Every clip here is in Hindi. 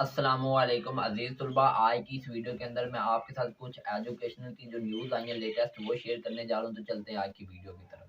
अस्सलामुअलैकुम अज़ीज़ तुलबा। आज की इस वीडियो के अंदर मैं आपके साथ कुछ एजुकेशनल की जो न्यूज़ आई है लेटेस्ट वो शेयर करने जा रहा हूँ। तो चलते हैं आज की वीडियो की तरफ।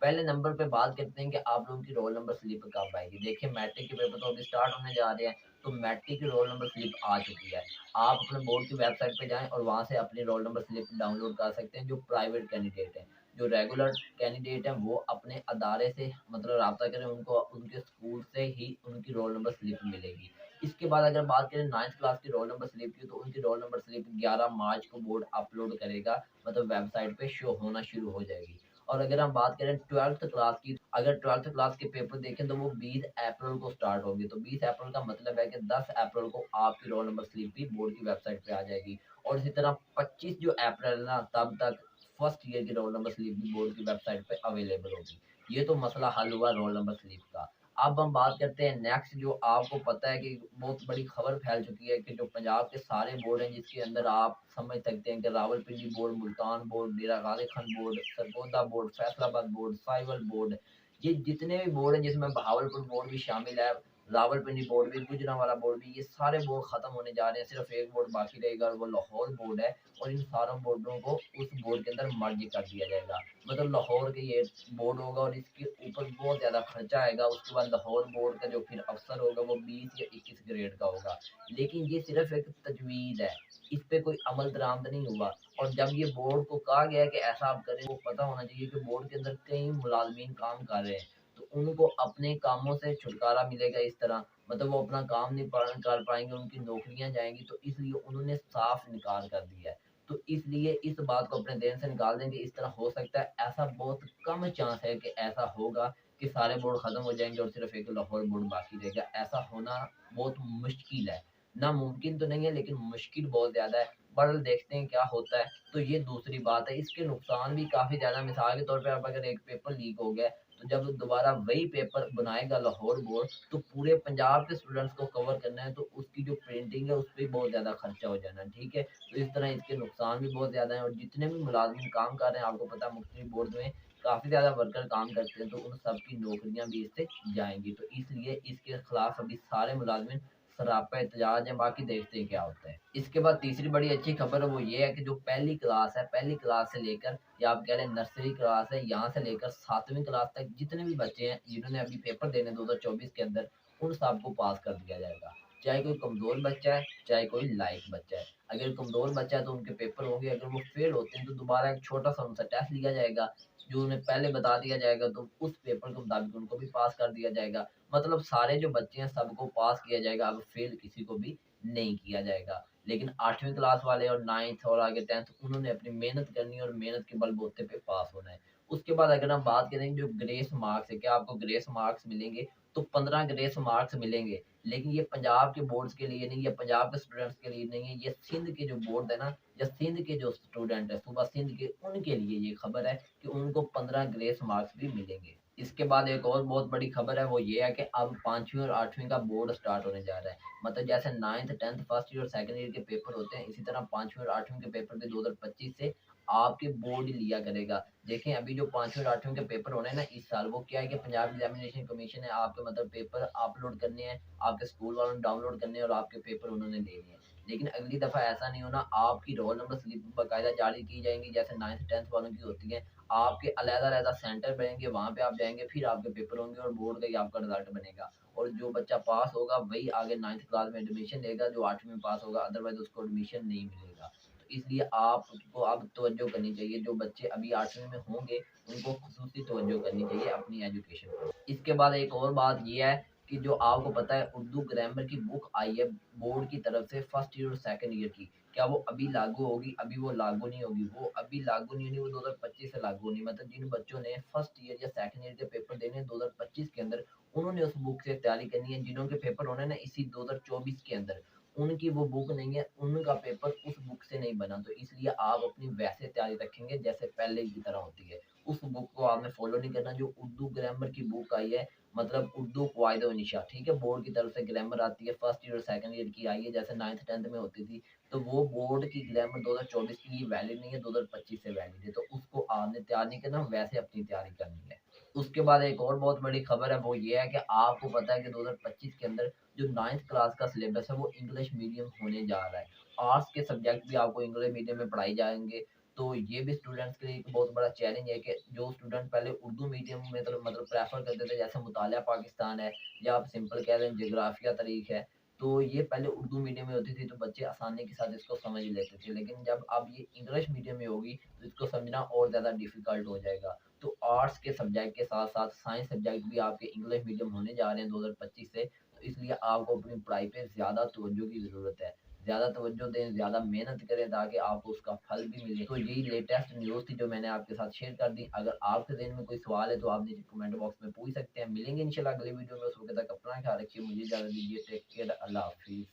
पहले नंबर पे बात करते हैं कि आप लोगों की रोल नंबर स्लिप कब आएगी। देखिए मैट्रिक के पेपर तो अभी स्टार्ट होने जा रहे हैं, तो मैट्रिक की रोल नंबर स्लिप आ चुकी है। आप अपने बोर्ड की वेबसाइट पे जाएँ और वहाँ से अपनी रोल नंबर स्लिप डाउनलोड कर सकते हैं। जो प्राइवेट कैंडिडेट हैं, जो रेगुलर कैंडिडेट हैं वो अपने अदारे से मतलब राब्ता करें, उनको उनके स्कूल से ही उनकी रोल नंबर स्लिप मिलेगी। इसके बाद अगर बात करें 9th क्लास की रोल नंबर स्लिप की, तो उनकी रोल नंबर स्लिप 11 मार्च को बोर्ड अपलोड करेगा, मतलब वेबसाइट पे शो होना शुरू हो जाएगी। और अगर हम बात करें 12th क्लास की, अगर 12th क्लास के पेपर देखें तो वो 20 अप्रैल को स्टार्ट होगी। तो 20 अप्रैल का मतलब है कि 10 अप्रैल को आपकी रोल नंबर स्लिप भी बोर्ड की वेबसाइट पे आ जाएगी। और इसी तरह 25 जो अप्रैल ना तब तक फर्स्ट ईयर की रोल नंबर स्लिप भी बोर्ड की वेबसाइट पे अवेलेबल होगी। ये तो मसला हल हुआ रोल नंबर स्लिप का। अब हम बात करते हैं नेक्स्ट, जो आपको पता है कि बहुत बड़ी खबर फैल चुकी है कि जो पंजाब के सारे बोर्ड हैं, जिसके अंदर आप समझ सकते हैं कि Rawalpindi board, Multan board, Dera Ghazi Khan board, Sargodha board, Faisalabad board, Sahiwal board, ये जितने भी बोर्ड हैं जिसमें बहावलपुर बोर्ड भी शामिल है, रावलपिंडी बोर्ड भी, गुजरांवाला बोर्ड भी, ये सारे बोर्ड खत्म होने जा रहे हैं। सिर्फ एक बोर्ड बाकी रहेगा और वो लाहौर बोर्ड है। और इन सारों बोर्डों को उस बोर्ड के अंदर मर्ज कर दिया जाएगा। मतलब लाहौर के ये बोर्ड होगा और इसके ऊपर बहुत ज़्यादा खर्चा आएगा। उसके बाद लाहौर बोर्ड का जो फिर अफसर होगा वो 20 या 21 ग्रेड का होगा। लेकिन ये सिर्फ एक तजवीज़ है, इस पे कोई अमल दरामद नहीं हुआ। और जब ये बोर्ड को कहा गया है कि ऐसा आप करें, वो पता होना चाहिए कि बोर्ड के अंदर कई मुलाजमीन काम कर रहे हैं, तो उनको अपने कामों से छुटकारा मिलेगा इस तरह। मतलब वो अपना काम नहीं कर पाएंगे, उनकी नौकरियां जाएंगी। तो इसलिए उन्होंने साफ इनकार कर दिया है। तो इसलिए इस बात को अपने ज़हन से निकाल दें कि इस तरह हो सकता है। ऐसा बहुत कम चांस है कि ऐसा होगा कि सारे बोर्ड खत्म हो जाएँगे और सिर्फ़ एक लाहौर बोर्ड बाकी रहेगा। ऐसा होना बहुत मुश्किल है। नामुमकिन तो नहीं है, लेकिन मुश्किल बहुत ज़्यादा है। बहरहाल देखते हैं क्या होता है। तो ये दूसरी बात है। इसके नुकसान भी काफ़ी ज़्यादा, मिसाल के तौर पे अब अगर एक पेपर लीक हो गया है, तो जब दोबारा वही पेपर बनाएगा लाहौर बोर्ड, तो पूरे पंजाब के स्टूडेंट्स को कवर करना है, तो उसकी जो प्रिंटिंग है उस पे बहुत ज़्यादा खर्चा हो जाना है, ठीक है? तो इस तरह इसके नुकसान भी बहुत ज़्यादा हैं। और जितने भी मुलाज़िम काम कर रहे हैं, आपको पता है मुख्तलिफ बोर्ड में काफ़ी ज़्यादा वर्कर काम करते हैं, तो उन सब की नौकरियाँ भी इससे जाएँगी। तो इसलिए इसके खिलाफ अभी सारे मुलाज़िमीन सरापा एहतजाज हैं। बाकी देखते हैं क्या होता है। इसके बाद तीसरी बड़ी अच्छी खबर है, वो ये है कि जो पहली क्लास है, पहली क्लास से लेकर, या आप कह लें नर्सरी क्लास है, यहाँ से लेकर 7वीं क्लास तक जितने भी बच्चे हैं जिन्होंने अभी पेपर देने 2024 के अंदर, उन सबको पास कर दिया जाएगा। चाहे कोई कमज़ोर बच्चा है, चाहे कोई लायक बच्चा है। अगर कमज़ोर बच्चा है तो उनके पेपर होंगे, अगर वो फेल होते हैं तो दोबारा एक छोटा-सा उनसे टेस्ट लिया जाएगा, जो उन्हें पहले बता दिया जाएगा, तो उस पेपर के मुताबिक उनको भी पास कर दिया जाएगा। मतलब सारे जो बच्चे हैं सबको पास किया जाएगा, अब फेल किसी को भी नहीं किया जाएगा। लेकिन 8वीं क्लास वाले और 9th और आगे 10th, उन्होंने अपनी मेहनत करनी है और मेहनत के बलबूते पे पास होना है। उसके बाद अगर हम बात करें जो ग्रेस मार्क्स है, क्या आपको ग्रेस मार्क्स मिलेंगे? तो 15 ग्रेस मार्क्स मिलेंगे। लेकिन ये पंजाब के बोर्ड्स के लिए नहीं, ये पंजाब के स्टूडेंट्स के लिए नहीं है, ये सिंध के जो बोर्ड है ना, या सिंध के जो स्टूडेंट है, सूबा सिंध के, उनके लिए ये खबर है कि उनको 15 ग्रेस मार्क्स भी मिलेंगे। इसके बाद एक और बहुत बड़ी खबर है, वो ये है कि अब 5वीं और 8वीं का बोर्ड स्टार्ट होने जा रहा है। मतलब जैसे 9th 10th फर्स्ट ईयर और सेकंड ईयर के पेपर होते हैं, इसी तरह 5वीं और 8वीं के पेपर भी 2025 से आपके बोर्ड लिया करेगा। देखें अभी जो 5वीं और 8वीं के पेपर होने हैं ना इस साल, वो क्या है कि पंजाब एग्जामिनेशन कमीशन है, आपके मतलब पेपर अपलोड करने हैं, आपके स्कूल वालों ने डाउनलोड करने हैं और आपके पेपर उन्होंने लेने हैं। लेकिन अगली दफ़ा ऐसा नहीं होना, आपकी रोल नंबर स्लिप बाकायदा जारी की जाएंगी, जैसे 9th 10th वालों की होती है। आपके अलग-अलग सेंटर बनेंगे, वहाँ पे आप जाएँगे, फिर आपके पेपर होंगे और बोर्ड का ही आपका रिज़ल्ट बनेगा। और जो बच्चा पास होगा वही आगे 9th क्लास में एडमिशन लेगा, जो 8वीं में पास होगा अदरवाइज़ उसको एडमिशन नहीं मिलेगा। तो इसलिए आपको अब तवज्जो करनी चाहिए, जो बच्चे अभी 8वीं में होंगे, उनको खुसूसी तवज्जो करनी चाहिए अपनी एजुकेशन पर। इसके बाद एक और बात ये है कि जो आपको पता है उर्दू ग्रामर की बुक आई है बोर्ड की तरफ से फर्स्ट ईयर और सेकंड ईयर की। क्या वो अभी लागू होगी? अभी वो लागू नहीं होगी, वो अभी लागू नहीं होनी, वो 2025 से लागू होनी। मतलब जिन बच्चों ने फर्स्ट ईयर या सेकंड ईयर के पेपर देने हैं 2025 के अंदर, उन्होंने उस बुक से तैयारी करनी है। जिन्हों के पेपर होने हैं ना इसी 2024 के अंदर, उनकी वो बुक नहीं है, उनका पेपर उस बुक से नहीं बना। तो इसलिए आप अपनी वैसे तैयारी रखेंगे जैसे पहले की तरह होती है। उस बुक को आपने फॉलो नहीं करना। जो उर्दू ग्रामर की बुक आई है, मतलब उर्दू क़वायद व निशा, ठीक है? बोर्ड की तरफ से ग्रामर आती है, फर्स्ट ईयर और सेकंड ईयर की आई है, जैसे 9th 10th में होती थी। तो वो बोर्ड की ग्रामर 2024 की वैलिड नहीं है, 2025 से वैलिड है। तो उसको आपने तैयार नहीं करना, वैसे अपनी तैयारी करनी है। उसके बाद एक और बहुत बड़ी खबर है, वो ये है कि आपको पता है कि 2025 के अंदर जो 9th क्लास का सिलेबस है वो इंग्लिश मीडियम होने जा रहा है। आर्ट्स के सब्जेक्ट भी आपको इंग्लिश मीडियम में पढ़ाए जाएँगे, तो ये भी स्टूडेंट्स के लिए एक बहुत बड़ा चैलेंज है कि जो स्टूडेंट पहले उर्दू मीडियम में मतलब प्रेफ़र करते थे, जैसे मुतालिया पाकिस्तान है या आप सिंपल कह लें ज्योग्राफिया तारीख़ है, तो ये पहले उर्दू मीडियम में होती थी, तो बच्चे आसानी के साथ इसको समझ लेते थे। लेकिन जब अब ये इंग्लिश मीडियम में होगी, तो इसको समझना और ज़्यादा डिफ़िकल्ट हो जाएगा। तो आर्ट्स के सब्जेक्ट के साथ-साथ साइंस सब्जेक्ट भी आपके इंग्लिश मीडियम होने जा रहे हैं 2025 से, तो इसलिए आपको अपनी पढ़ाई पे ज़्यादा तवज्जो की ज़रूरत है। ज़्यादा तवज्जो दें, ज़्यादा मेहनत करें ताकि आपको उसका फल भी मिले। तो यही लेटेस्ट न्यूज़ थी जो मैंने आपके साथ शेयर कर दी। अगर आपके ज़हन में कोई सवाल है तो आप नीचे कमेंट बॉक्स में पूछ सकते हैं। मिलेंगे इंशाल्लाह अगली वीडियो में, उस वक़्त तक अपना ख्याल रखिए। मुझे इजाज़त दीजिए। Take care. अल्लाह हाफ़िज़।